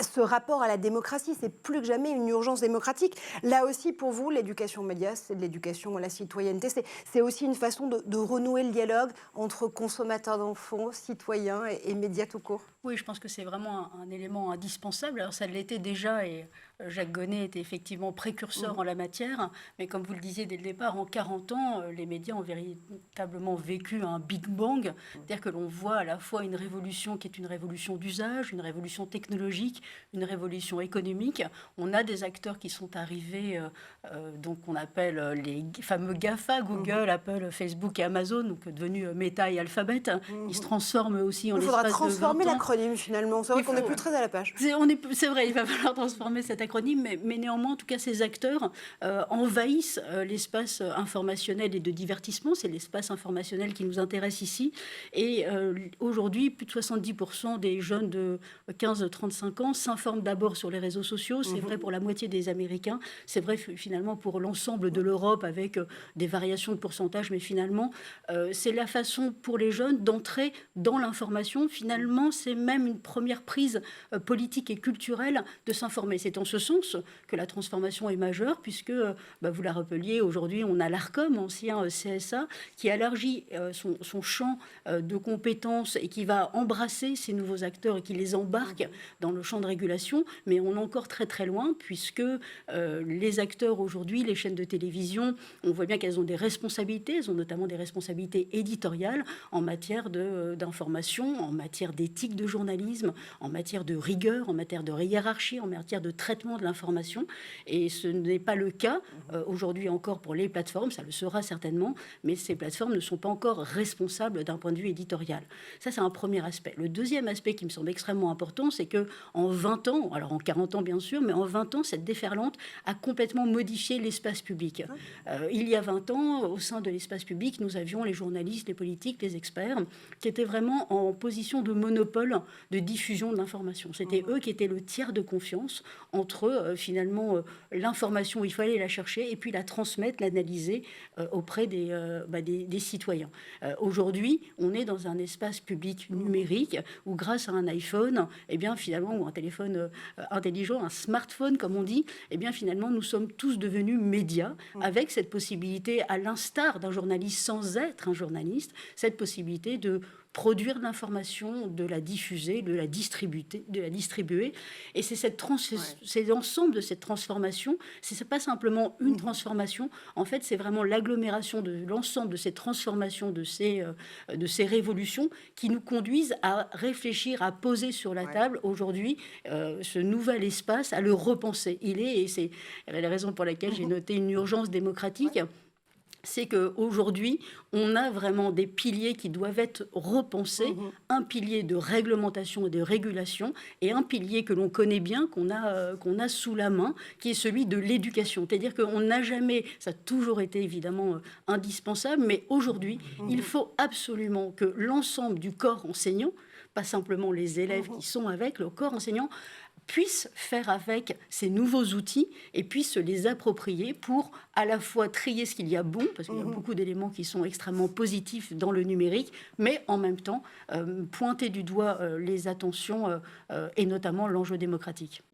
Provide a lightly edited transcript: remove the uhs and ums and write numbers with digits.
ce rapport à la démocratie. C'est plus que jamais une urgence démocratique. Là aussi, pour vous, l'éducation aux médias, c'est de l'éducation à la citoyenneté. C'est aussi une façon de renouer le dialogue entre consommateurs d'infos, citoyens et médias tout court. Oui, je pense que c'est vraiment un élément indispensable. Alors ça l'était déjà et Jacques Gonnet était effectivement précurseur en la matière. Mais comme vous le disiez dès le départ, en 40 ans, les médias ont véritablement vécu un Big Bang. C'est-à-dire que l'on voit à la fois une révolution qui est une révolution d'usage, une révolution technologique, une révolution économique. On a des acteurs qui sont arrivés, donc on appelle les fameux GAFA, Google, Apple, Facebook et Amazon, donc devenus Meta et Alphabet. Ils se transforment aussi en Il faudra l'espace de 20 transformer ans. l'acronyme finalement. C'est vrai qu'on n'est plus très à la page. C'est vrai, il va falloir transformer cet acronyme, mais néanmoins, en tout cas, ces acteurs envahissent l'espace informationnel et de divertissement. C'est l'espace informationnel qui nous intéresse ici. Et aujourd'hui, plus de 70% des jeunes de 15-35 ans s'informent d'abord sur les réseaux sociaux. C'est vrai pour la moitié des Américains. C'est vrai finalement pour l'ensemble de l'Europe avec des variations de pourcentage. Mais finalement, c'est la façon pour les jeunes d'entrer dans l'information. Finalement, c'est même une première prise politique et culturelle de s'informer. C'est en ce sens que la transformation est majeure, puisque, vous la rappeliez, aujourd'hui, on a l'ARCOM, ancien CSA, qui élargit son champ de compétences et qui va embrasser ces nouveaux acteurs et qui les embarque dans le champ de régulation. Mais on est encore très très loin, puisque les acteurs aujourd'hui, les chaînes de télévision, on voit bien qu'elles ont des responsabilités, elles ont notamment des responsabilités éditoriales en matière d'information, en matière d'éthique de journalisme, en matière de rigueur, en matière de hiérarchie, en matière de traitement de l'information. Et ce n'est pas le cas aujourd'hui encore pour les plateformes, ça le sera certainement, mais ces plateformes ne sont pas encore responsables d'un point de vue éditorial. Ça, c'est un premier aspect. Le deuxième aspect qui me semble extrêmement important, c'est qu'en 20 ans, alors en 40 ans bien sûr, mais en 20 ans, cette déferlante a complètement modifié l'espace public. Il y a 20 ans, au sein de l'espace public, nous avions les journalistes, les politiques, les experts, qui étaient vraiment en position de monopole de diffusion de l'information. C'était eux qui étaient le tiers de confiance entre finalement l'information où il fallait la chercher et puis la transmettre, l'analyser auprès des citoyens. Aujourd'hui, on est dans un espace public numérique où grâce à un iPhone, finalement, ou un téléphone intelligent, un smartphone comme on dit, finalement nous sommes tous devenus médias avec cette possibilité, à l'instar d'un journaliste sans être un journaliste, cette possibilité de produire de l'information, de la diffuser, de la distribuer. Et c'est l'ensemble de cette transformation. C'est pas simplement une transformation. En fait, c'est vraiment l'agglomération de l'ensemble de ces transformations, de ces révolutions qui nous conduisent à réfléchir, à poser sur la table aujourd'hui ce nouvel espace, à le repenser. Et c'est la raison pour laquelle j'ai noté une urgence démocratique. C'est qu'aujourd'hui, on a vraiment des piliers qui doivent être repensés, un pilier de réglementation et de régulation, et un pilier que l'on connaît bien, qu'on a sous la main, qui est celui de l'éducation. C'est-à-dire qu'on n'a jamais, ça a toujours été évidemment indispensable, mais aujourd'hui, il faut absolument que l'ensemble du corps enseignant, pas simplement les élèves qui sont avec, le corps enseignant, puissent faire avec ces nouveaux outils et puissent se les approprier pour à la fois trier ce qu'il y a bon, parce qu'il y a beaucoup d'éléments qui sont extrêmement positifs dans le numérique, mais en même temps pointer du doigt les attentions et notamment l'enjeu démocratique.